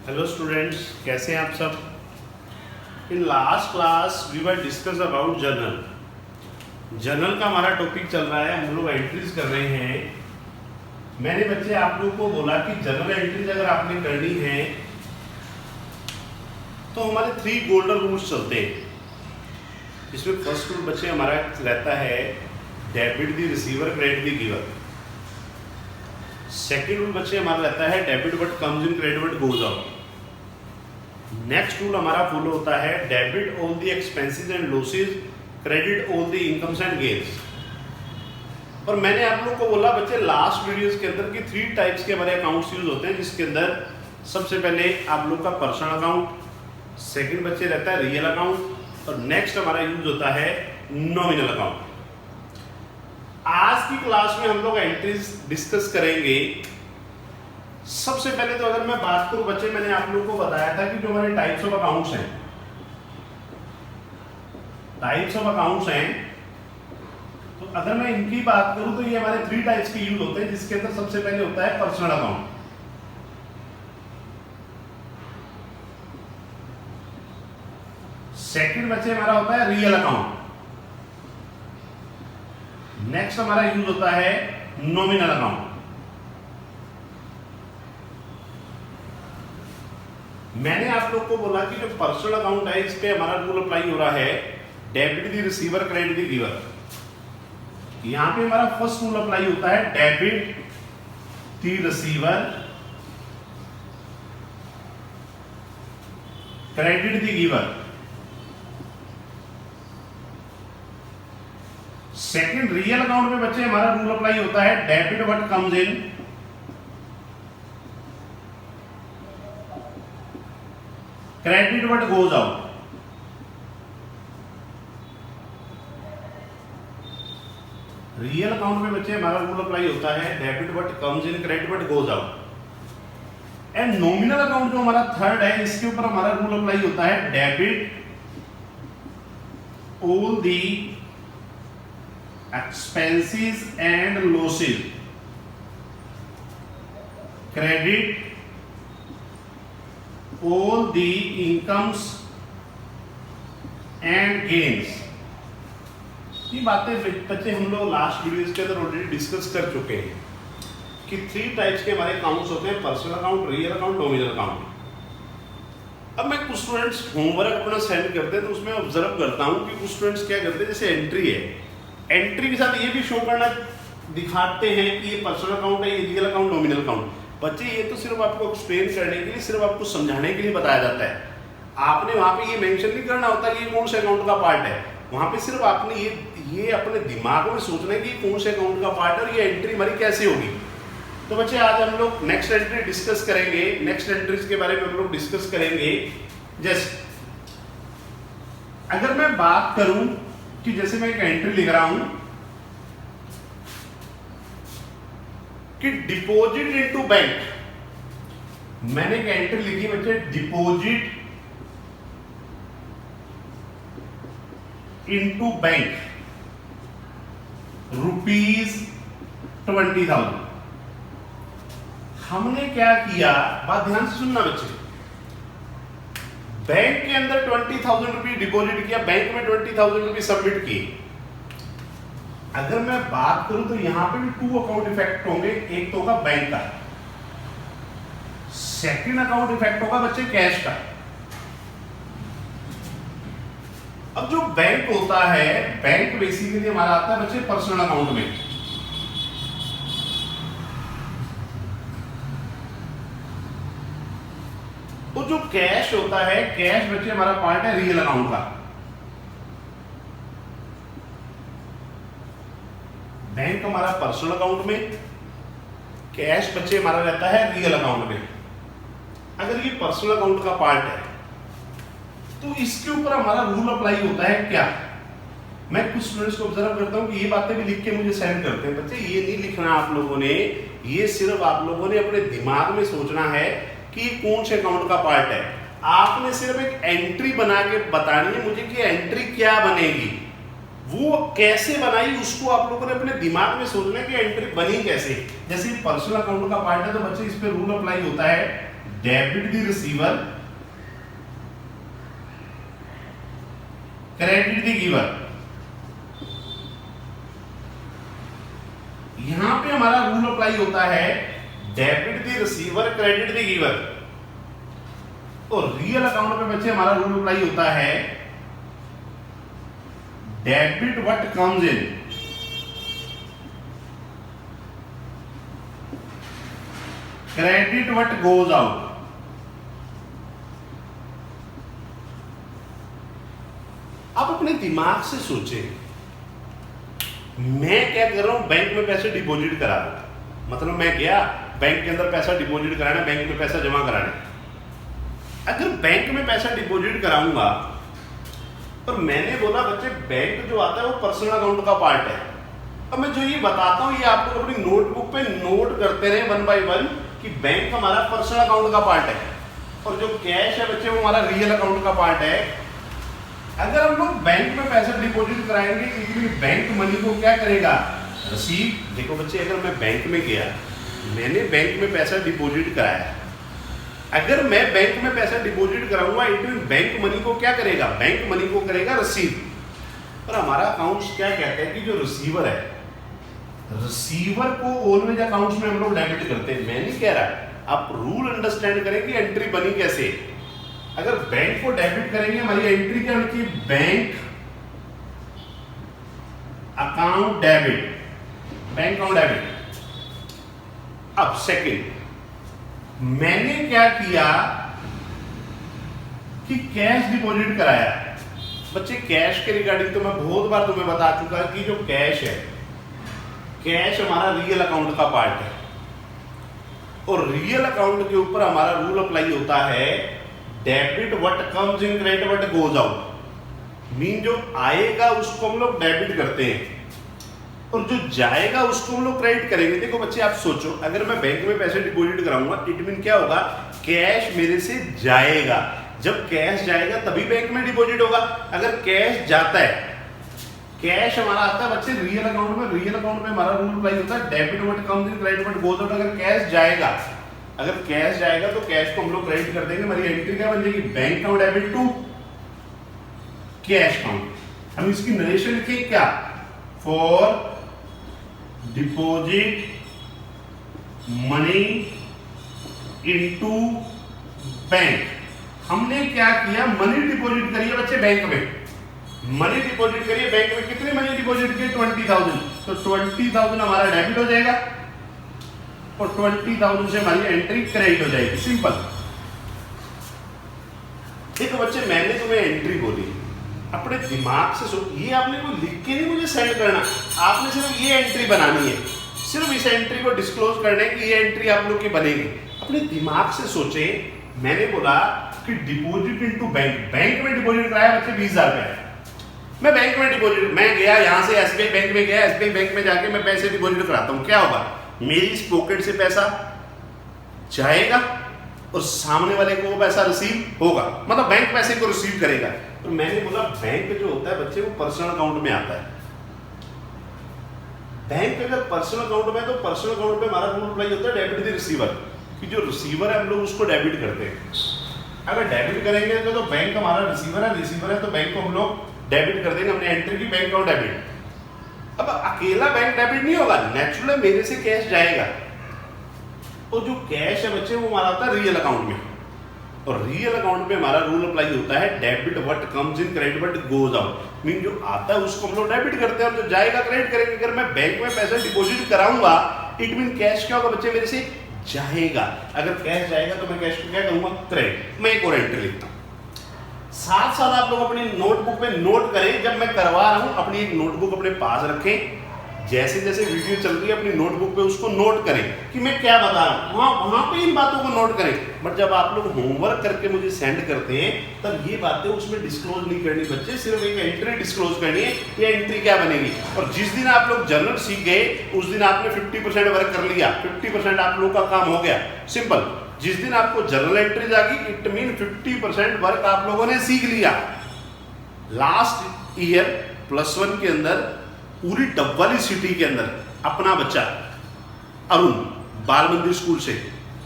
Hello students, कैसे हैं आप सब। In last class we were discuss about journal का हमारा टॉपिक चल रहा है। हम लोग एंट्रीज कर रहे हैं। मैंने बच्चे आप लोगों को बोला कि जर्नल एंट्रीज अगर आपने करनी है तो हमारे 3 गोल्डन रूल्स चलते हैं। इसमें फर्स्ट रूल बच्चे हमारा रहता है debit the receiver credit the giver. Second rule बच्चे हमारा रहता है debit what comes in credit what goes out. Next rule हमारा फॉलो होता है debit all the expenses and losses, credit all the incomes and gains. और मैंने आप लोगों को बोला बच्चे लास्ट वीडियोस के अंदर कि 3 टाइप्स के हमारे अकाउंट्स यूज होते हैं, जिसके अंदर सबसे पहले आप लोग का पर्सनल अकाउंट, सेकंड बच्चे रहता है रियल अकाउंट और नेक्स्ट हमारा यूज होता है नॉमिनल अकाउंट। आज की क्लास में हम लोग एंट्रीज डिस्कस करेंगे। सबसे पहले तो अगर मैं बात करूं बच्चे, मैंने आप लोगों को बताया था कि जो हमारे टाइप्स ऑफ अकाउंट्स हैं, तो अगर मैं इनकी बात करूं तो ये हमारे 3 टाइप्स के यूज होते हैं, जिसके अंदर सबसे पहले होता है पर्सनल अकाउंट। सेकंड बच्चे हमारा होता है रियल अकाउंट। नेक्स्ट हमारा यूज होता है नॉमिनल अकाउंट। मैंने आप लोग को बोला कि जो पर्सनल अकाउंट है इस पे हमारा रूल अप्लाई हो रहा है debit the receiver credit the giver. यहां पे हमारा फर्स्ट रूल अप्लाई होता है debit the receiver credit the giver. Second real account में बच्चे हमारा रूल अप्लाई होता है debit what comes in credit what goes out. Real account में बच्चे हमारा रूल अप्लाई होता है debit what comes in credit what goes out. And nominal account जो हमारा थर्ड है, इसके ऊपर हमारा रूल अप्लाई होता है debit all the expenses and losses, credit all the incomes and gains। ये बातें बच्चे हम लोग लास्ट वीडियोस के अंदर ऑलरेडी डिस्कस कर चुके हैं कि 3 टाइप्स के हमारे अकाउंट्स होते हैं, personal account, real account, nominal account. अब मैं कुछ स्टूडेंट्स होमवर्क अपना सेंड करते हैं तो उसमें ऑब्जर्व करता हूं कि कुछ स्टूडेंट्स क्या करते हैं, जैसे एंट्री है, एंट्री के साथ ये भी शो करना दिखाते हैं कि ये पर्सनल अकाउंट है, ये रियल अकाउंट, नॉमिनल अकाउंट। बच्चे ये तो सिर्फ आपको एक्सप्लेन करने के लिए, सिर्फ आपको समझाने के लिए बताया जाता है। आपने वहां पे ये मेंशन नहीं करना होता कि ये कौन से अकाउंट का पार्ट है। वहां पे सिर्फ आपने ये अपने दिमाग में सोचना है कि कौन से अकाउंट का पार्ट है और ये एंट्री हमारी कैसे होगी। तो बच्चे आज हम लोग नेक्स्ट एंट्री डिस्कस करेंगे। नेक्स्ट एंट्रीज के बारे में हम लोग डिस्कस करेंगे। जैसे अगर मैं बात करूं कि जैसे मैं एक एंट्री लिख रहा हूं कि डिपॉजिट इनटू बैंक। मैंने एक एंट्री लिखी बच्चे, डिपॉजिट इनटू बैंक ₹20,000। हमने क्या किया, बात ध्यान से सुनना बच्चे। बैंक के अंदर 20,000 रुपये डिपॉजिट किया, बैंक में 20,000 रुपये सबमिट किए। अगर मैं बात करूं तो यहां पे भी 2 अकाउंट इफेक्ट होंगे। एक तो होगा बैंक का, सेकंड अकाउंट इफेक्ट होगा बच्चे कैश का। अब जो बैंक होता है, बैंक बेसिकली हमारा आता है बच्चे पर्सनल अकाउंट में। तो जो कैश होता है, कैश बच्चे हमारा पार्ट है रियल अकाउंट का। बैंक हमारा पर्सनल अकाउंट में, कैश बच्चे हमारा रहता है रियल अकाउंट में। अगर ये पर्सनल अकाउंट का पार्ट है तो इसके ऊपर हमारा रूल अप्लाई होता है क्या। मैं कुछ स्टूडेंट्स को ऑब्जर्व करता हूं कि ये बातें भी लिख के मुझे सेंड करते हैं। बच्चे ये नहीं लिखना आप लोगों ने, ये सिर्फ आप लोगों ने अपने दिमाग में सोचना है कि कौन से अकाउंट का पार्ट है। आपने सिर्फ एक एंट्री बना के बतानी है मुझे कि एंट्री क्या बनेगी, वो कैसे बनाई उसको आप लोगों ने अपने दिमाग में सोचना है कि एंट्री बनी कैसे। जैसे पर्सनल अकाउंट का पार्ट है तो बच्चे इस पे रूल अप्लाई होता है debit the receiver, credit the giver. यहां पे हमारा रूल अप्लाई होता है debit the receiver, credit the giver. और रियल अकाउंट पे बच्चे हमारा रूल अप्लाई होता है debit what comes in, credit what goes out. आप अपने दिमाग से सोचें, मैं क्या कर रहा हूं, बैंक में पैसे डिपॉजिट करा रहा हूं। मतलब मैं गया बैंक के अंदर पैसा डिपॉजिट कराना, बैंक में पैसा जमा कराना। अगर बैंक में पैसा डिपॉजिट कराऊंगा और मैंने बोला बच्चे बैंक जो आता है वो पर्सनल अकाउंट का पार्ट है, अब मैं जो ये बताता हूं ये आप लोग अपनी नोटबुक पे नोट करते रहे वन बाय वन कि बैंक हमारा पर्सनल अकाउंट का पार्ट है और जो कैश है बच्चे वो हमारा रियल अकाउंट का पार्ट है। अगर हम लोग बैंक में पैसा डिपॉजिट कराएंगे क्योंकि बैंक मनी को क्या करेगा, रिसीव। देखो बच्चे अगर मैं बैंक में गया, मैंने बैंक में पैसा डिपॉजिट कराया, अगर मैं बैंक में पैसा डिपॉजिट कराऊंगा इट मीन बैंक मनी को क्या करेगा, बैंक मनी को करेगा रिसीव। और हमारा अकाउंट्स क्या कहते हैं कि जो रिसीवर है, रिसीवर को ऑलवेज अकाउंट्स में हम लोग डेबिट करते हैं। मैं नहीं कह रहा, आप रूल अंडरस्टैंड करें कि एंट्री बनी कैसे। अगर बैंक को डेबिट करेंगे हमारी एंट्री क्या होती है, bank account debit, bank account debit. अब सेकंड, मैंने क्या किया कि कैश डिपॉजिट कराया। बच्चे कैश के रिगार्डिंग तो मैं बहुत बार तुम्हें बता चुका कि जो कैश है, कैश हमारा रियल अकाउंट का पार्ट है और रियल अकाउंट के ऊपर हमारा रूल अप्लाई होता है debit what comes in, credit what goes out. Mean जो आएगा उसको हम लोग डेबिट करते हैं और जो जाएगा उसको हम लोग क्रेडिट करेंगे। देखो बच्चे आप सोचो, अगर मैं बैंक में पैसे डिपॉजिट कराऊंगा इट मीन क्या होगा, कैश मेरे से जाएगा। जब कैश जाएगा तभी बैंक में डिपॉजिट होगा। अगर कैश जाता है, कैश हमारा आता है बच्चे रियल अकाउंट में, रियल अकाउंट में हमारा रूल अप्लाई होता है debit what comes in, credit what goes out. अगर कैश जाएगा, अगर कैश जाएगा तो कैश को हम लोग क्रेडिट कर देंगे। हमारी एंट्री क्या बन जाएगी, bank account debit to cash account. हम इसकी नरेशन लिखेंगे क्या, for deposit money into bank. हमने क्या किया, मनी डिपॉजिट करिए बच्चे बैंक में, मनी डिपॉजिट करिए बैंक में। कितनी मनी डिपॉजिट की, 20,000। तो 20,000 हमारा डेबिट हो जाएगा और 20,000 से हमारी एंट्री क्रेडिट हो जाएगी। सिंपल। देखो बच्चे मैंने तुम्हें एंट्री बोली, अपने दिमाग से सोच, ये आपने कोई लिख के नहीं मुझे सेंड करना, आपने सिर्फ ये एंट्री बनानी है, सिर्फ इस एंट्री को डिस्क्लोज करने की ये एंट्री आप लोग की बनेगी। अपने दिमाग से सोचे, मैंने बोला कि डिपॉजिट इनटू बैंक, बैंक में डिपॉजिट कराया बच्चे 20,000 रुपए। मैं बैंक में डिपॉजिट, मैं गया यहां से एसबीआई बैंक में गया, एसबीआई बैंक में जाके मैं पैसे डिपॉजिट कराता हूं, क्या होगा, मेरी इस पॉकेट से पैसा जाएगा और सामने वाले को वो पैसा रिसीव होगा, मतलब बैंक पैसे को रिसीव करेगा। तो मैंने बोला बैंक जो होता है बच्चे वो पर्सनल अकाउंट में आता है। बैंक अगर पर्सनल अकाउंट में, तो पर्सनल अकाउंट में हमारा रूल अप्लाई होता है डेबिट द रिसीवर, कि जो रिसीवर है हम लोग उसको डेबिट करते हैं। अगर डेबिट करेंगे तो बैंक हमारा रिसीवर है तो बैंक को हम लोग डेबिट कर देंगे। हमने एंट्री की बैंक अकाउंट डेबिट। अब अकेला बैंक डेबिट नहीं होगा, नेचुरल मेरे से कैश जाएगा और जो कैश है बच्चे वो हमारा आता है रियल अकाउंट में, और रियल अकाउंट में हमारा रूल अप्लाई होता है debit what comes in, credit what goes out. Mean जो आता है उसको हम लोग डेबिट करते हैं और जो जाएगा क्रेडिट करेंगे। अगर मैं बैंक में पैसा डिपॉजिट कराऊंगा इट मीन कैश क्या होगा बच्चे, मेरे से जाएगा। अगर कैश जाएगा तो मैं कैश को क्या करूंगा, क्रेडिट। मैं एक और एंट्री लिखता हूं, साथ साथ आप लोग अपनी नोटबुक में नोट करें। जब मैं करवा रहा हूं अपनी एक नोटबुक अपने पास रखें, जैसे जैसे वीडियो चल रही है अपनी नोटबुक पे उसको नोट करें कि मैं क्या बता रहा हूँ, वहां पे इन बातों को नोट करें। बट जब आप लोग होमवर्क करके मुझे सेंड करते हैं तब ये बातें उसमें डिस्क्लोज नहीं करनी बच्चे, सिर्फ एक एंट्री डिस्क्लोज करनी है, ये एंट्री क्या बनेगी। और जिस दिन आप लोग जर्नल सीख गए उस दिन आपने 50% वर्क कर लिया, 50% आप लोग का काम हो गया। सिंपल। जिस दिन आपको जर्नल एंट्रीज आ गई इट मीन 50% वर्क आप लोगों ने सीख लिया। लास्ट ईयर +1 के अंदर पूरी डबवाली सिटी के अंदर अपना बच्चा अरुण बाल मंदिर स्कूल से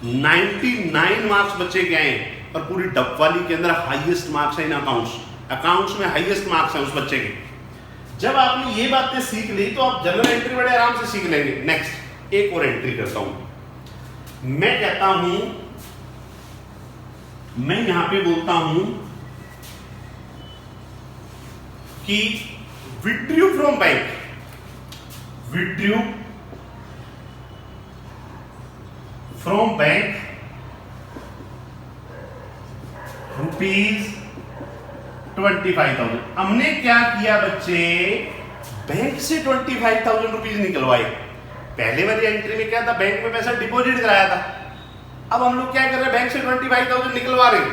99 मार्क्स बच्चे के आए और पूरी डब वाली के अंदर हाईएस्ट मार्क्स है इन अकाउंट्स में हाईएस्ट मार्क्स है उस बच्चे के। जब आपने ये बातें सीख ली तो आप जनरल एंट्री बड़े आराम से सीख लेंगे। नेक्स्ट एक और एंट्री करता हूं, मैं कहता हूं, मैं यहां पे बोलता हूं कि withdrew from bank, withdrew from bank ₹25,000। हमने क्या किया बच्चे, बैंक से 25,000 रुपीज निकलवाए। पहले वाली एंट्री में क्या था, बैंक में पैसा डिपॉजिट कराया था। अब हम लोग क्या कर रहे हैं, बैंक से 25,000 निकलवा रहे हैं।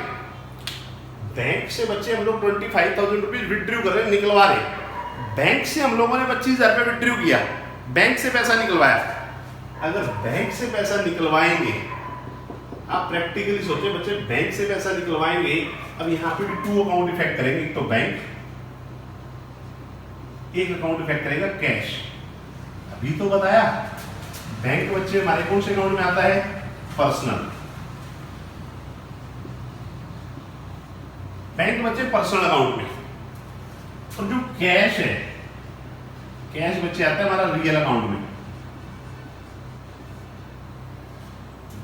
बैंक से बच्चे हम लोग 25,000 रुपीज विड्रू कर रहे हैं, निकलवा रहे हैं। बैंक से हम लोगों ने 25,000 रुपये विड्रू किया, बैंक से पैसा निकलवाया। अगर बैंक से पैसा निकलवाएंगे, आप प्रैक्टिकली सोचिए बच्चे, बैंक से पैसा निकलवाएंगे। अब यहां पे भी 2 अकाउंट इफेक्ट करेंगे, एक तो बैंक, एक अकाउंट इफेक्ट करेगा कैश। अभी तो बताया बैंक बच्चे हमारे कौन से अकाउंट में आता है, पर्सनल। बैंक बच्चे पर्सनल अकाउंट में, और जो कैश है, कैश बच्चे आता है हमारा रियल अकाउंट में।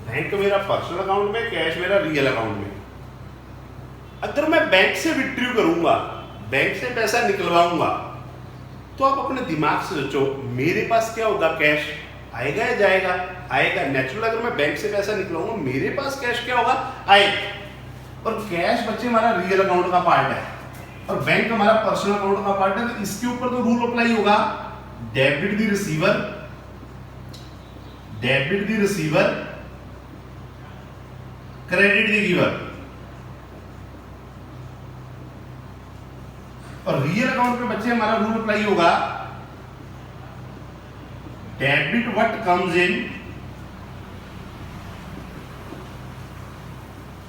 बैंक मेरा पर्सनल अकाउंट में, कैश मेरा रियल अकाउंट में। अगर मैं बैंक से विड्रू करूंगा, बैंक से पैसा निकलवाऊंगा, तो आप अपने दिमाग से सोचो मेरे पास क्या होगा, कैश आएगा या जाएगा, आएगा नेचुरल। अगर मैं बैंक से पैसा निकलवाऊंगा, मेरे पास कैश क्या होगा, आएगा। और कैश बच्चे हमारा रियल अकाउंट का पार्ट है और बैंक हमारा पर्सनल अकाउंट का पार्ट है। तो इसके ऊपर तो रूल अप्लाई होगा, debit the receiver, debit the receiver, credit the giver. और रियल अकाउंट पे बच्चे हमारा रूल अप्लाई होगा, debit what comes in,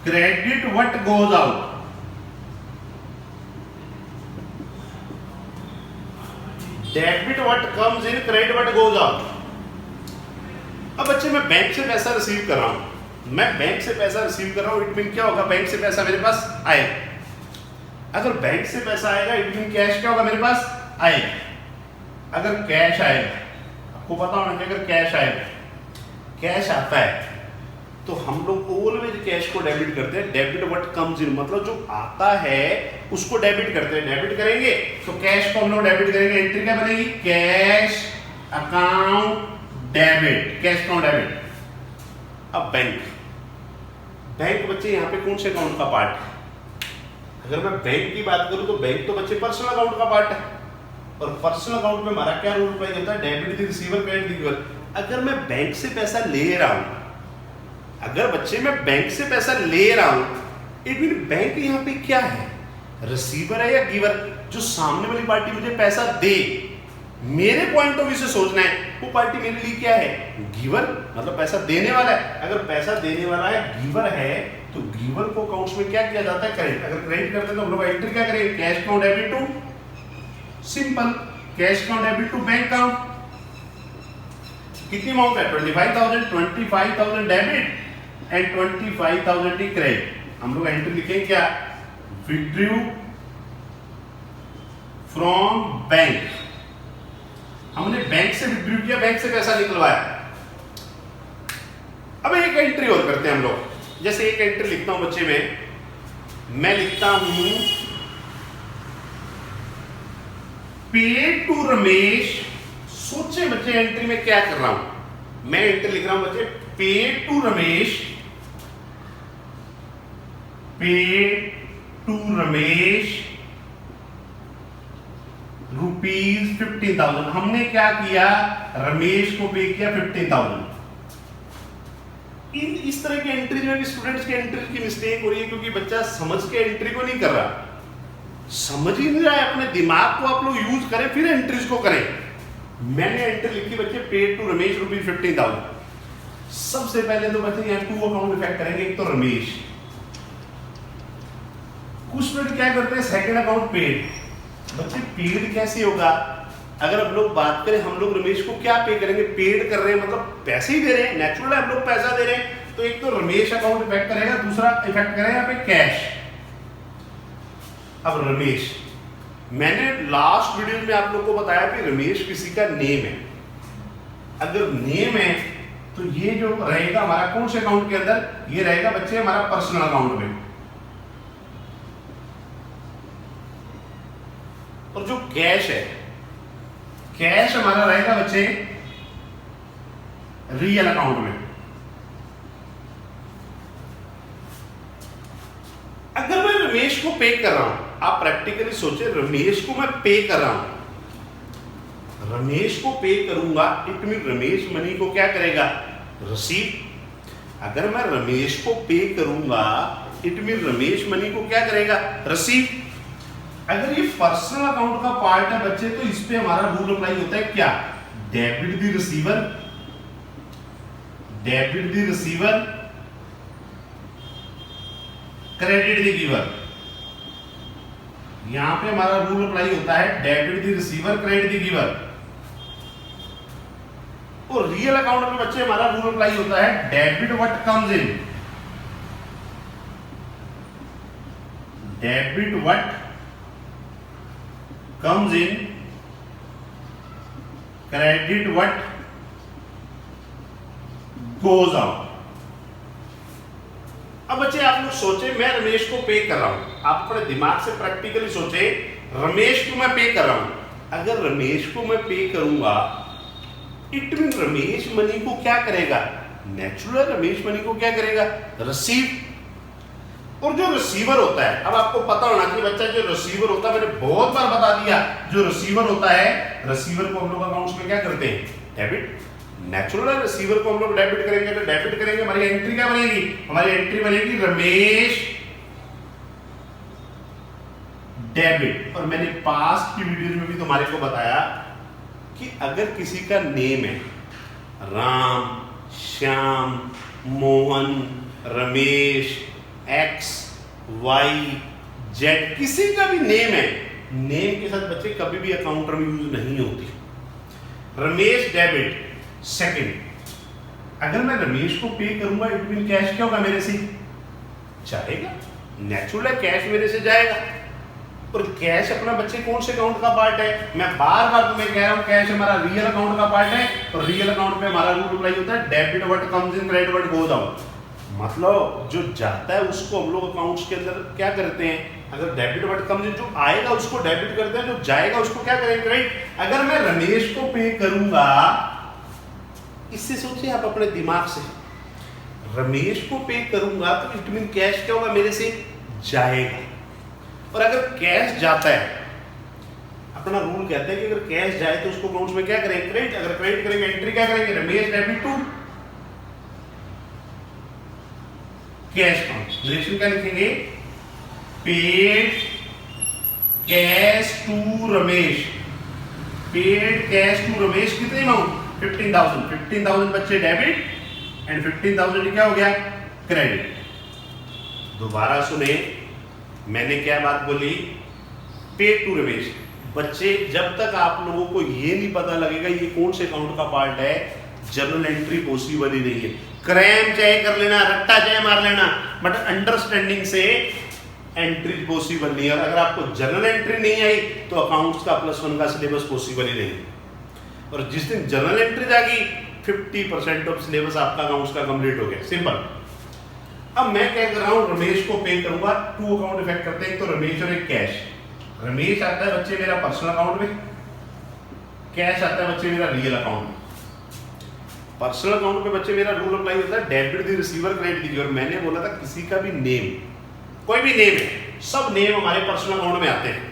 credit what goes out. Debit what comes in, credit what goes out. अब बच्चे मैं bank से पैसा रिसीव कर रहा हूं, मैं बैंक से पैसा रिसीव कर रहा हूं, इट मीन क्या होगा, बैंक से पैसा मेरे पास आएगा। अगर बैंक से पैसा आएगा, इट मीन कैश क्या होगा, मेरे पास आएगा। अगर कैश आएगा, आपको पता होना चाहिए, अगर कैश आएगा, कैश आता है, तो हम लोग ऑलवेज कैश को डेबिट करते हैं। डेबिट व्हाट कम्स इन, मतलब जो आता है उसको डेबिट करते हैं। डेबिट करेंगे तो कैश को हम लोग डेबिट करेंगे। एंट्री क्या बनेगी, cash account debit, cash account debit. अब बैंक, बैंक बच्चे यहाँ पे कौन से अकाउंट का पार्ट है? अगर मैं बैंक की बात करूं तो बैंक तो बच्चे पर्सनल अकाउंट का पार्ट है, और पर्सनल अकाउंट में हमारा क्या रूल अप्लाई होता है, debit the receiver, credit the giver. अगर मैं बैंक से पैसा ले रहा हूं, अगर बच्चे मैं बैंक से पैसा ले रहा हूं, इट मीन बैंक यहाँ पे क्या है, रिसीवर है या गिवर। जो सामने वाली पार्टी मुझे पैसा दे, मेरे पॉइंट ऑफ व्यू से सोचना है वो पार्टी मेरे लिए क्या है, गिवर, मतलब पैसा देने वाला है। अगर पैसा देने वाला है गिवर है, तो गिवर को अकाउंट्स में क्या किया जाता है, क्रेडिट। अगर क्रेडिट करते हैं तो हम लोग एंट्री क्या करेंगे, cash account debit to, simple cash account debit to bank account. कितनी अमाउंट है, 25,000, 25,000 डेबिट एंड 25,000 की क्रेडिट। हम लोग एंट्री लिखेंगे क्या, विड्रू फ्रॉम बैंक। हमने बैंक से विड्रू किया, बैंक से पैसा निकलवाया। अब एक एंट्री और करते हैं हम लोग। जैसे एक एंट्री लिखता हूं बच्चे मैं लिखता हूं पेड टू रमेश। सोचे बच्चे एंट्री में क्या कर रहा हूं, मैं एंट्री लिख रहा हूं बच्चे, paid to Ramesh, paid to Ramesh ₹15,000। हमने क्या किया, रमेश को पे किया 15,000। इस तरह की एंट्री में भी स्टूडेंट्स की एंट्री की मिस्टेक हो रही है, क्योंकि बच्चा समझ के एंट्री को नहीं कर रहा, समझ ही नहीं रहा है। अपने दिमाग को आप लोग यूज करें, फिर एंट्रीज को करें। मैंने एंट्री लिखी बच्चे, पेड टू रमेश ₹15,000। सबसे पहले तो बच्चे यहाँ 2 अकाउंट इफेक्ट करेंगे, एक तो रमेश। कुछ स्टूडेंट क्या करते हैं, सेकंड अकाउंट पेड। बच्चे पेड कैसे होगा, अगर हम लोग बात करें, हम लोग रमेश को क्या पे करेंगे, पेड कर रहे हैं, मतलब पैसे ही दे रहे हैं, नेचुरल है, हम लोग पैसा दे रहे हैं। तो एक तो रमेश अकाउंट इफेक्ट करेगा, दूसरा इफेक्ट करेगा यहाँ पे कैश। अब रमेश, मैंने लास्ट वीडियो में आप लोग को बताया कि रमेश किसी का नेम है। अगर नेम है तो ये जो रहेगा हमारा कौन से अकाउंट के अंदर, ये रहेगा बच्चे हमारा पर्सनल अकाउंट में। और जो कैश है, कैश हमारा रहेगा बच्चे रियल अकाउंट में। अगर मैं रमेश को पे कर रहा हूं, आप प्रैक्टिकली सोचे, रमेश को मैं पे कर रहा हूं, रमेश को पे करूंगा, इट मीन रमेश मनी को क्या करेगा, रिसीव। अगर मैं रमेश को पे करूंगा, इट मीन रमेश मनी को क्या करेगा, रिसीव। अगर ये पर्सनल अकाउंट का पार्ट है बच्चे, तो इस पे हमारा रूल अप्लाई होता है क्या, debit the receiver, debit the receiver, credit the giver. यहां पे हमारा रूल अप्लाई होता है debit the receiver, credit the giver. और रियल अकाउंट में बच्चे हमारा रूल अप्लाई होता है debit what comes in, debit what comes in, credit what goes out. अब बच्चे आप लोग सोचे, मैं रमेश को पे कर रहा हूं, आप अपने दिमाग से प्रैक्टिकली सोचे, रमेश को मैं पे कर रहा हूं। अगर रमेश को मैं पे करूंगा, इट मीन रमेश मनी को क्या करेगा, नेचुरल रमेश मनी को क्या करेगा, रिसीव। और जो रिसीवर होता है, अब आपको पता होना चाहिए बच्चा, जो रिसीवर होता है, मैंने बहुत बार बता दिया, जो रिसीवर होता है, रिसीवर को हम लोग अकाउंट्स में क्या करते हैं, डेबिट। नेचुरल रिसीवर को हम लोग डेबिट करेंगे, तो डेबिट करेंगे, हमारी एंट्री क्या बनेगी, हमारी एंट्री बनेगी रमेश डेबिट। और मैंने पास्ट की वीडियो में भी तुम्हारे को बताया कि अगर किसी का नेम है Ram, Shyam, Mohan, Ramesh, X, Y, Z, किसी का भी नेम है, नेम के साथ बच्चे कभी भी अकाउंट टर्म यूज नहीं होती। रमेश डेबिट। सेकंड, अगर मैं रमेश को पे करूंगा, इट मीन कैश क्या होगा, मेरे से जाएगा, नेचुरल है, कैश मेरे से जाएगा। और कैश अपना बच्चे कौन से अकाउंट का पार्ट है, मैं बार बार तुम्हें कह रहा हूं, कैश हमारा रियल अकाउंट का पार्ट है। और रियल अकाउंट में हमारा रूल अप्लाई होता है debit what comes in, credit what goes out. मतलब जो जाता है उसको हम लोग अकाउंट्स के अंदर क्या करते हैं, अगर डेबिट व्हाट कम्स इन, जो आएगा उसको डेबिट करते हैं, जो जाएगा उसको क्या करेंगे, क्रेडिट। अगर मैं रमेश को पे करूंगा, इससे सोचिए आप अपने दिमाग से, रमेश को पे करूंगा तो इट मीन कैश क्या होगा, मेरे से जाएगा। और अगर कैश जाता है, अपना रूल कहता है कि अगर कैश जाए तो उसको अकाउंट्स में क्या करेंगे, क्रेडिट। अगर क्रेडिट करेंगे, एंट्री क्या करेंगे, Ramesh debit to cash account. Relation क्या लिखेंगे, paid cash to Ramesh, paid cash to Ramesh, कितने अमाउंट, 15,000। 15,000 बच्चे डेबिट एंड 15,000 क्या हो गया, क्रेडिट। दोबारा सुने, मैंने क्या बात बोली, पेड टू रमेश। बच्चे जब तक आप लोगों को ये नहीं पता लगेगा ये कौन से अकाउंट का पार्ट है, जर्नल एंट्री पॉसिबल ही नहीं है। क्रैम चाहे कर लेना, रट्टा चाहे मार लेना, बट अंडरस्टैंडिंग से एंट्री पॉसिबल नहीं है। और अगर आपको जर्नल एंट्री नहीं आई तो अकाउंट्स का +1 का सिलेबस पॉसिबल ही नहीं। और जिस दिन जर्नल एंट्री जाएगी 50% ऑफ सिलेबस आपका अकाउंट्स का कंप्लीट हो गया, सिंपल। अब मैं क्या कर रहा हूं, रमेश को पे करूंगा, 2 अकाउंट इफेक्ट करते हैं, एक तो रमेश और एक कैश। रमेश आता है बच्चे मेरा पर्सनल अकाउंट में, कैश आता है बच्चे मेरा रियल अकाउंट में। पर्सनल अकाउंट पे बच्चे मेरा रूल अप्लाई होता है debit the receiver, credit the giver. मैंने बोला था किसी का भी नेम, कोई भी नेम है, सब नेम हमारे पर्सनल अकाउंट में आते हैं।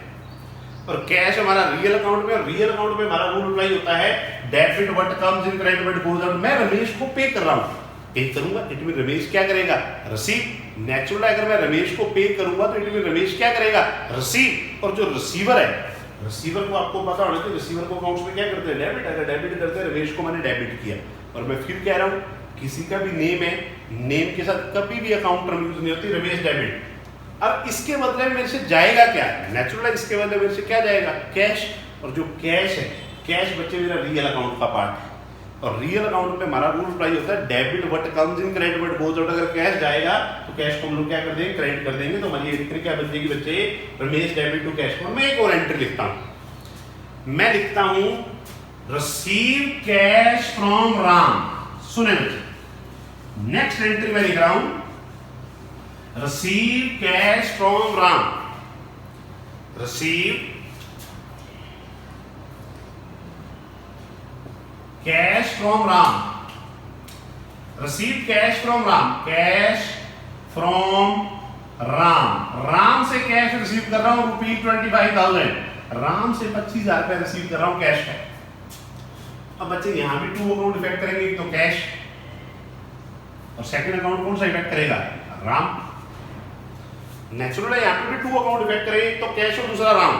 और कैश हमारा रियल अकाउंट में, और रियल अकाउंट में हमारा रूल अप्लाई होता है debit what comes in, credit what goes out. मैं रमेश को पे कर रहा हूं, पे करूंगा, इट मीन रमेश क्या करेगा, रिसीव। नेचुरल अगर मैं रमेश को पे करूंगा तो इट मीन रमेश क्या करेगा, रिसीव। और जो रिसीवर है, रिसीवर को आपको पता होना चाहिए, रिसीवर को अकाउंट्स में क्या करते हैं, डेबिट। अगर डेबिट करते हैं, रमेश को मैंने डेबिट किया। और मैं फिर कह रहा हूं, किसी का भी नेम है, नेम के साथ कभी भी अकाउंट टर्म यूज नहीं होती, रमेश डेबिट। अब इसके बदले में मेरे से जाएगा क्या, नेचुरल है, इसके बदले मेरे से क्या जाएगा, कैश। और जो कैश है, कैश बच्चे मेरा रियल अकाउंट का पार्ट है। और रियल अकाउंट पे हमारा रूल अप्लाई होता है debit what comes in credit what goes out. अगर कैश जाएगा तो कैश को हम लोग क्या कर देंगे, क्रेडिट कर देंगे। तो हमारी एंट्री क्या बन जाएगी बच्चे, रमेश डेबिट टू कैश। मैं एक और एंट्री लिखता हूं, मैं लिखता हूं रिसीव कैश फ्रॉम राम। सुने बच्चे, नेक्स्ट एंट्री मैं लिख रहा हूं receive cash from Ram. Receive cash from Ram, receive cash from Ram, cash from Ram. Ram से कैश रिसीव कर रहा हूं ₹25,000, राम से 25,000 रुपए रिसीव कर रहा हूं कैश है। अब बच्चे यहां भी टू अकाउंट इफेक्ट करेंगे, तो कैश और सेकंड अकाउंट कौन सा इफेक्ट करेगा, राम। नेचुरल है, यहां पे भी टू अकाउंट इफेक्ट करेंगे, तो कैश और दूसरा राम।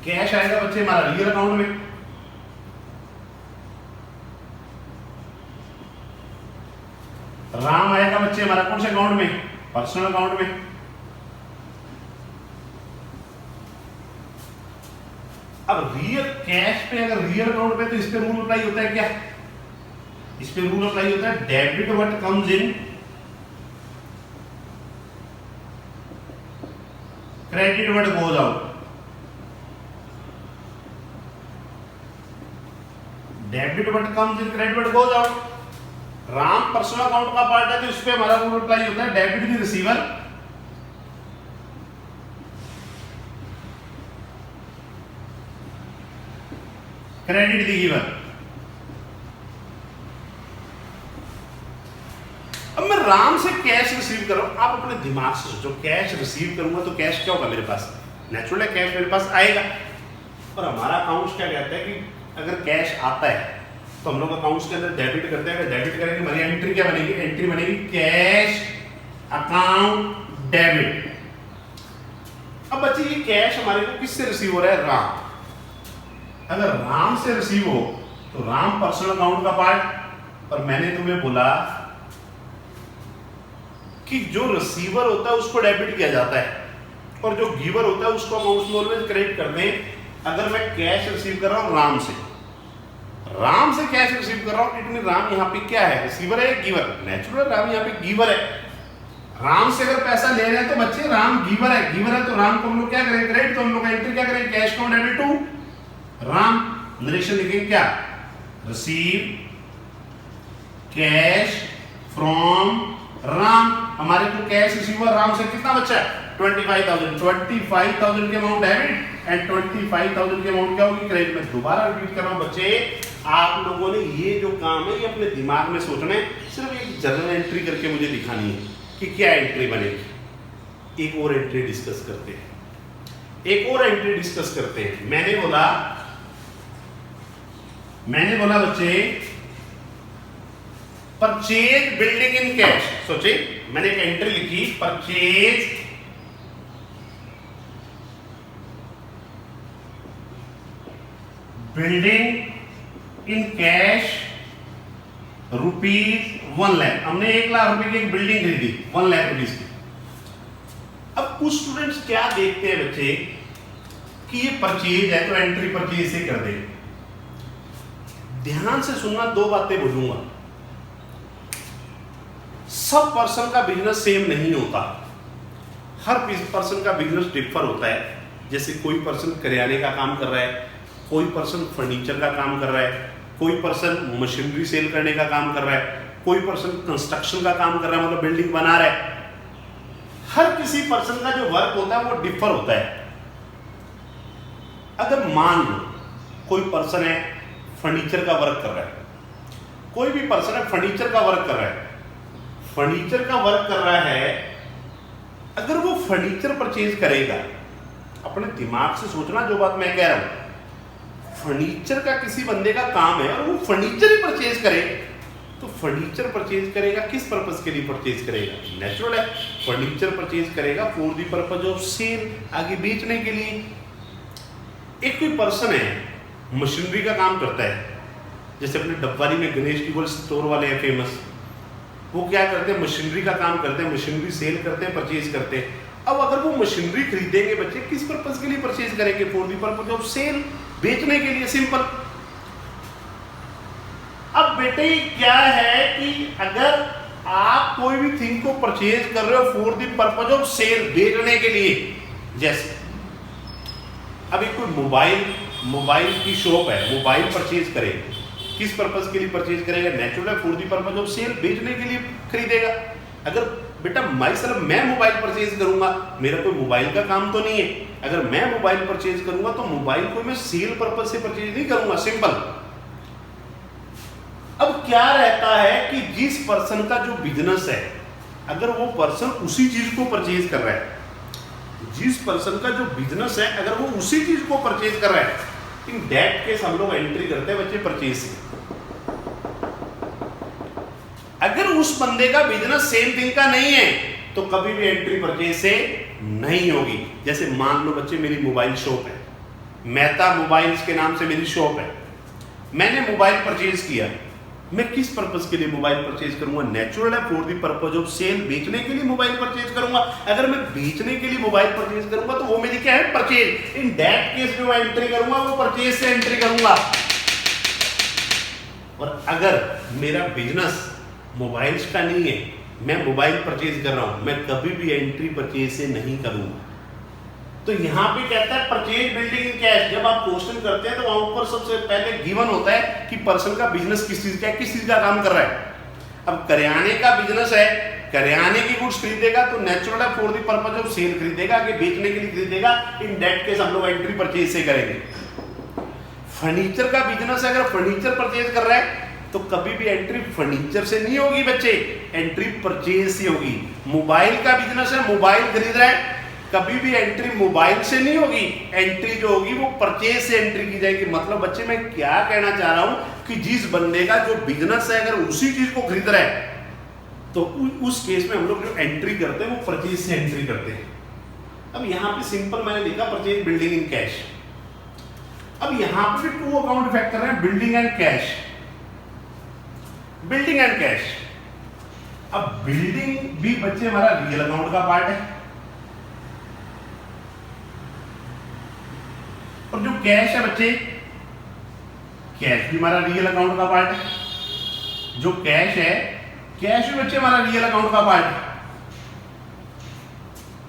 कैश आएगा बच्चे हमारा रियल अकाउंट में, राम आएगा बच्चे हमारा कौन से अकाउंट में, पर्सनल अकाउंट में। अब रियल कैश पे, अगर रियल अकाउंट पे, तो इस पे रूल अप्लाई होता है क्या, इस पे रूल अप्लाई होता है debit what comes in credit what goes out. Debit what comes in credit what goes out. Ram personal account का पार्ट है, तो इस पे हमारा रूल अप्लाई होता है debit the receiver, credit the giver. अब मैं राम से कैश रिसीव कर रहा हूं, आप अपने दिमाग से सोचो, कैश रिसीव करूंगा तो कैश क्या होगा मेरे पास, नेचुरल है कैश मेरे पास आएगा। और हमारा अकाउंट क्या कहता है कि अगर कैश आता है तो हम लोग अकाउंट्स के अंदर डेबिट करते हैं। अगर डेबिट करेंगे हमारी एंट्री क्या बनेगी, एंट्री बनेगी कैश अकाउंट डेबिट। अब बच्चे ये कैश हमारे को किससे रिसीव हो रहा है, राम। अगर राम से रिसीव हो तो राम पर्सनल अकाउंट का पार्ट, और मैंने तुम्हें बोला कि जो रिसीवर होता है उसको डेबिट किया जाता है और जो गिवर होता है उसको अकाउंट में ऑलवेज क्रेडिट करते हैं। अगर मैं कैश रिसीव कर रहा हूं राम से, राम से कैश रिसीव कर रहा हूं, इट मीन राम यहाँ पे क्या है, रिसीवर है गिवर, नेचुरल राम यहाँ पे गिवर है। राम से अगर पैसा ले रहे हैं तो बच्चे राम गिवर है, गिवर है तो राम को हम लोग क्या करें, क्रेडिट। तो हम लोग एंट्री क्या करें, cash from debit to Ram. Narration लिखेंगे क्या, रिसीव कैश फ्रॉम राम। हमारे को कैश रिसीव हुआ राम से, कितना बचा है 25,000। 25,000 के अमाउंट डेबिट एंड 25,000 के अमाउंट क्या होगी, क्रेडिट। में दोबारा रिपीट कर रहा हूं बच्चे, आप लोगों ने ये जो काम है ये अपने दिमाग में सोचना है, सिर्फ एक जर्नल एंट्री करके मुझे दिखानी है कि क्या एंट्री बनेगी। एक और एंट्री डिस्कस करते हैं, एक और एंट्री डिस्कस करते हैं। मैंने बोला बच्चे परचेज बिल्डिंग इन कैश। सोचे मैंने एक एंट्री लिखी, purchase building in cash ₹1 lakh. हमने 1 लाख रुपए की एक बिल्डिंग खरीदी 1 लाख रुपीज की। अब कुछ स्टूडेंट्स क्या देखते हैं बच्चे कि ये परचेज है तो एंट्री परचेज से कर दे। ध्यान से सुनना, 2 बातें बोलूंगा। सब पर्सन का बिजनेस सेम नहीं होता, हर पर्सन का बिजनेस डिफर होता है। जैसे कोई पर्सन करियाने का काम कर रहा है, कोई पर्सन फर्नीचर का काम कर रहा है, कोई पर्सन मशीनरी सेल करने का काम कर रहा है, कोई पर्सन कंस्ट्रक्शन का काम कर रहा है, मतलब बिल्डिंग बना रहा है। हर किसी पर्सन का जो वर्क होता है वो डिफर होता है। अगर मान लो कोई पर्सन है फर्नीचर का वर्क कर रहा है, कोई भी पर्सन है फर्नीचर का वर्क कर रहा है, फर्नीचर का वर्क कर रहा है, अगर वो फर्नीचर परचेज करेगा, अपने दिमाग से सोचना जो बात मैं कह रहा हूं, फर्नीचर का किसी बंदे का काम है और वो फर्नीचर ही परचेज करे, तो फर्नीचर परचेज करेगा किस पर्पस के लिए परचेज करेगा, नेचुरल है फर्नीचर परचेज करेगा for the purpose of sale, आगे बेचने के लिए। एक कोई पर्सन है मशीनरी का काम करता है, जैसे अपने डब्बारी में गणेश टेबल स्टोर वाले हैं फेमस, वो क्या करते हैं मशीनरी का काम करते हैं, मशीनरी सेल करते हैं, परचेज करते हैं। अब अगर वो मशीनरी खरीदेंगे बच्चे किस पर्पस के लिए परचेज करेंगे, for the purpose of sale, बेचने के लिए, सिंपल। अब बेटे क्या है कि अगर आप कोई भी थिंग को परचेज कर रहे हो for the purpose of sale, बेचने के लिए, जैसे अभी कोई मोबाइल की शॉप है, मोबाइल परचेज करे, किस पर्पज के लिए परचेज करेगा? Natural for the purpose of sale, बेचने के लिए खरीदेगा। अगर बेटा मैं मोबाइल परचेज करूंगा, मेरा कोई मोबाइल का काम तो नहीं है, अगर मैं मोबाइल परचेज करूंगा तो मोबाइल को मैं सेल पर्पज से परचेज नहीं करूंगा, सिंपल। अब क्या रहता है कि जिस पर्सन का जो बिजनेस है, अगर वो पर्सन उसी चीज को परचेज कर रहा है, जिस पर्सन का जो बिजनेस है अगर वो उसी चीज को परचेज कर रहा है, इन दैट केस हम लोग एंट्री करते हैं बच्चे परचेज से। अगर उस बंदे का बिजनेस सेम थिंग का नहीं है तो कभी भी एंट्री परचेज से नहीं होगी। जैसे मान लो बच्चे मेरी मोबाइल शॉप है, मेहता मोबाइल्स के नाम से मेरी शॉप है, मैंने मोबाइल परचेज किया, मैं किस पर्पस के लिए मोबाइल परचेज करूंगा? नेचुरल है for the purpose of sale, बेचने के लिए मोबाइल परचेज करूंगा। अगर मैं बेचने के लिए मोबाइल परचेज करूंगा तो वो मेरी क्या है? परचेज। इन दैट केस जो मैं एंट्री करूंगा वो परचेज से एंट्री करूंगा। और अगर मेरा बिजनेस मोबाइल्स का नहीं है, मैं मोबाइल परचेज कर रहा हूं, मैं कभी भी एंट्री परचेज से नहीं करूंगा। तो यहां पे कहता है परचेज बिल्डिंग इन कैश। जब आप क्वेश्चन करते हैं तो वहां ऊपर सबसे पहले गिवन होता है कि पर्सन का बिजनेस किस चीज का है, किस चीज का काम कर रहा है। अब करियाने का बिजनेस है, करियाने की गुड्स खरीदेगा तो नेचुरल है for the purpose of sale खरीदेगा, आगे बेचने के लिए खरीदेगा। इन दैट केस हम लोग एंट्री परचेज से करेंगे। फर्नीचर का बिजनेस है, अगर फर्नीचर परचेज कर रहा है तो कभी भी एंट्री फर्नीचर से नहीं होगी बच्चे, एंट्री परचेज से होगी। मोबाइल का बिजनेस है, मोबाइल खरीद रहा है, कभी भी एंट्री मोबाइल से नहीं होगी, एंट्री जो होगी वो परचेज से एंट्री की जाएगी। मतलब बच्चे मैं क्या कहना चाह रहा हूं कि जिस बंदे का जो बिजनेस है अगर उसी चीज को खरीद रहा है तो उस केस में हम लोग जो एंट्री करते हैं वो परचेज से एंट्री करते हैं। अब यहां पे सिंपल मैंने लिखा परचेज बिल्डिंग इन कैश। अब यहां पे भी टू अकाउंट इफेक्ट कर रहे हैं, building and cash, building and cash. अब बिल्डिंग भी बच्चे हमारा रियल अकाउंट का पार्ट है और जो कैश है बच्चे, कैश भी हमारा रियल अकाउंट का पार्ट है। जो कैश है, कैश भी बच्चे हमारा रियल अकाउंट का पार्ट है।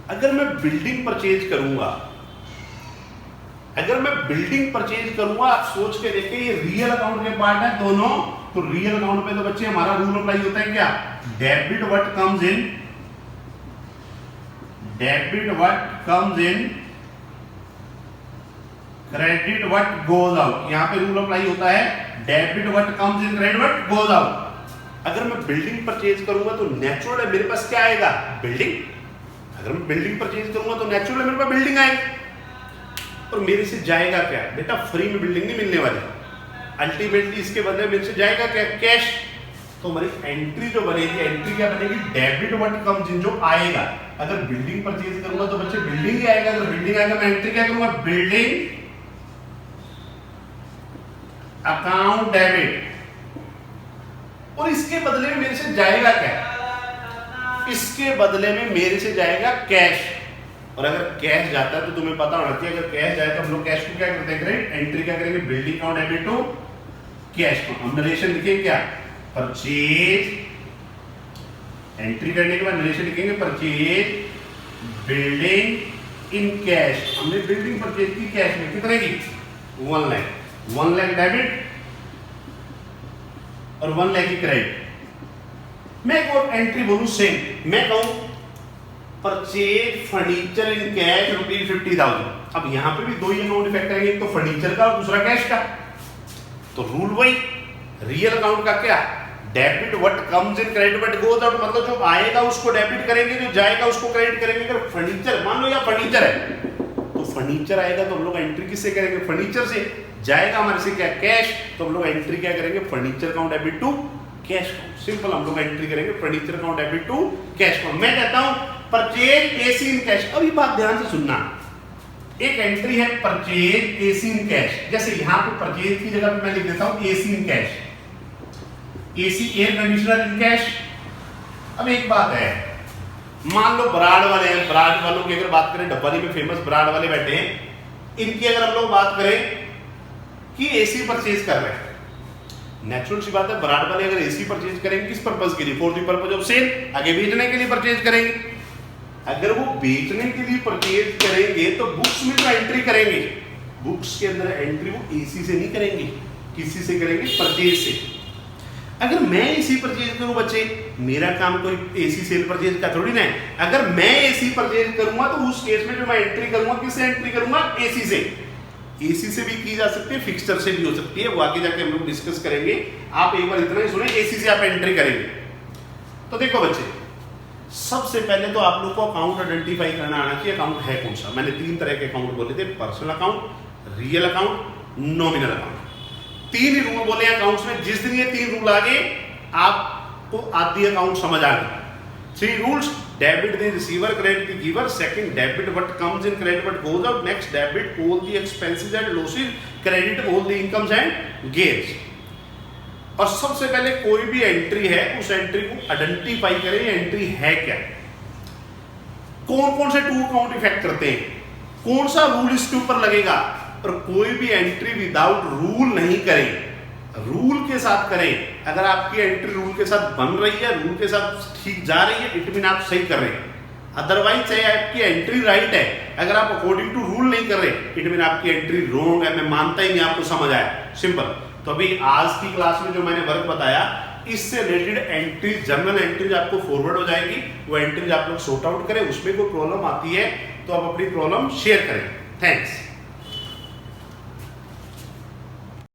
अगर मैं बिल्डिंग परचेज करूंगा, अगर मैं बिल्डिंग परचेज करूंगा, आप सोच के देखिए ये रियल अकाउंट के पार्ट है दोनों, तो रियल अकाउंट पे तो बच्चे हमारा रूल अप्लाई होता है क्या? Debit what comes in, debit what comes in, credit what goes out. यहां पे रूल अप्लाई होता है debit what comes in, credit what goes out. अगर मैं बिल्डिंग परचेज करूंगा तो नेचुरल है मेरे पास क्या आएगा? बिल्डिंग। अगर मैं बिल्डिंग परचेज करूंगा तो नेचुरल है मेरे पास बिल्डिंग आएगी। और मेरे से जाएगा क्या? बेटा फ्री में बिल्डिंग नहीं मिलने वाली, अल्टीमेटली इसके बदले मेरे से जाएगा क्या? कैश। तो हमारी एंट्री जो बनेगी, एंट्री क्या बनेगी? डेबिट व्हाट कम्स इन, जो आएगा। अगर बिल्डिंग परचेज करूंगा तो बच्चे बिल्डिंग ही आएगा, अगर बिल्डिंग आएगा मैं एंट्री क्या करूंगा? Building account debit. और इसके बदले में मेरे से जाएगा क्या? इसके बदले में मेरे से जाएगा कैश। और अगर कैश जाता है तो तुम्हें पता होना चाहिए, अगर कैश जाए तो हम लोग कैश को क्या करते हैं? एंट्री क्या करेंगे? Building account debit to cash को हम नरेशन लिखेंगे क्या? परचेज। एंट्री करने के बाद नरेशन लिखेंगे परचेज बिल्डिंग इन कैश। हमने बिल्डिंग परचेज की कैश में, कितने की? 1 लाख। 1 लाख डेबिट और 1 लाख की क्रेडिट। मैं एक और एंट्री बोलूं सेम, मैं कहूं परचेज फर्नीचर इन कैश ₹50,000। अब यहां पे भी दो ही अकाउंट इफेक्ट करेंगे, एक तो फर्नीचर का और दूसरा कैश का। तो रूल वही, रियल अकाउंट का क्या? Debit what comes in, credit what goes out. मतलब जो आएगा उसको डेबिट करेंगे, जो जाएगा उसको क्रेडिट करेंगे। अगर फर्नीचर मान लो या फर्नीचर है तो फर्नीचर आएगा तो हम लोग एंट्री किससे करेंगे? फर्नीचर से। जाएगा हमारे से क्या? कैश। तो हम लोग एंट्री क्या करेंगे? Furniture account debit to cash account. Simple हम लोग एंट्री करेंगे furniture account debit to cash account. मैं कहता हूं परचेज एसी इन कैश। अब ये बात ध्यान से सुनना, एक एंट्री है परचेज एसी इन कैश। जैसे यहां पे परचेज की जगह पे मैं लिख देता हूं AC in cash, AC air conditioner in cash. अब एक बात है, मान लो ब्रांड वाले हैं, ब्रांड वालों की अगर बात करें, डब्बाली में फेमस ब्रांड वाले बैठे हैं, इनकी अगर हम लोग बात करें कि एसी परचेज कर रहे हैं नेचुरल सी बात है, ब्रांड वाले अगर एसी परचेज करेंगे किस पर्पज के लिए? For the purpose of sale, आगे बेचने के लिए परचेज करेंगे। अगर वो बेचने के लिए परचेज करेंगे तो बुक्स में तो एंट्री करेंगे, बुक्स के अंदर एंट्री वो एसी से नहीं करेंगे, किसी से करेंगे? परचेज से। अगर मैं एसी परचेज करूं बच्चे, मेरा काम कोई एसी सेल परचेज का थोड़ी ना है। अगर मैं एसी परचेज करूंगा तो उस केस में जो मैं एंट्री करूंगा, किससे एंट्री करूंगा? एसी से। एसी से भी की जा सकती है, फिक्सचर से भी हो सकती है, वो आगे जाके हम लोग डिस्कस करेंगे। आप एक बार इतना ही सुने, एसी से आप एंट्री करेंगे। तो देखो बच्चे, सबसे पहले तो आप लोग को अकाउंट आइडेंटिफाई करना आना चाहिए, अकाउंट है कौन सा। मैंने 3 तरह के अकाउंट बोले थे, personal account, real account, nominal account. 3 ही रूल बोले अकाउंट्स में। जिस दिन ये 3 रूल आ गए, आपको आधी अकाउंट समझ आ गई। 3 rules: debit the receiver, credit the giver. Second, debit what comes in, credit what goes out. Next, debit all the expenses and losses, credit all the incomes and gains. और सबसे पहले कोई भी एंट्री है, उस entry को identify करें, ये एंट्री है क्या। कौन कौन से 2 अकाउंट इफेक्ट करते हैं, कौन सा रूल इसके ऊपर लगेगा। और कोई भी एंट्री विदाउट रूल नहीं करें, रूल के साथ करें। अगर आपकी एंट्री रूल के साथ बन रही है, रूल के साथ ठीक जा रही है, इट मीन आप सही कर रहे हैं। अदरवाइज चाहे आपकी एंट्री राइट है, अगर आप अकॉर्डिंग टू रूल नहीं कर रहे, इट मीन आपकी एंट्री रॉन्ग है। मैं मानता ही नहीं आपको समझ आया, सिंपल। तो अभी आज की क्लास में जो मैंने वर्क बताया, इससे रिलेटेड एंट्री, जर्नल एंट्रीज आपको फॉरवर्ड हो जाएगी। वो एंट्रीज आप लोग सॉर्ट आउट करें, उसमें कोई प्रॉब्लम आती है तो आप अपनी प्रॉब्लम शेयर करें। थैंक्स।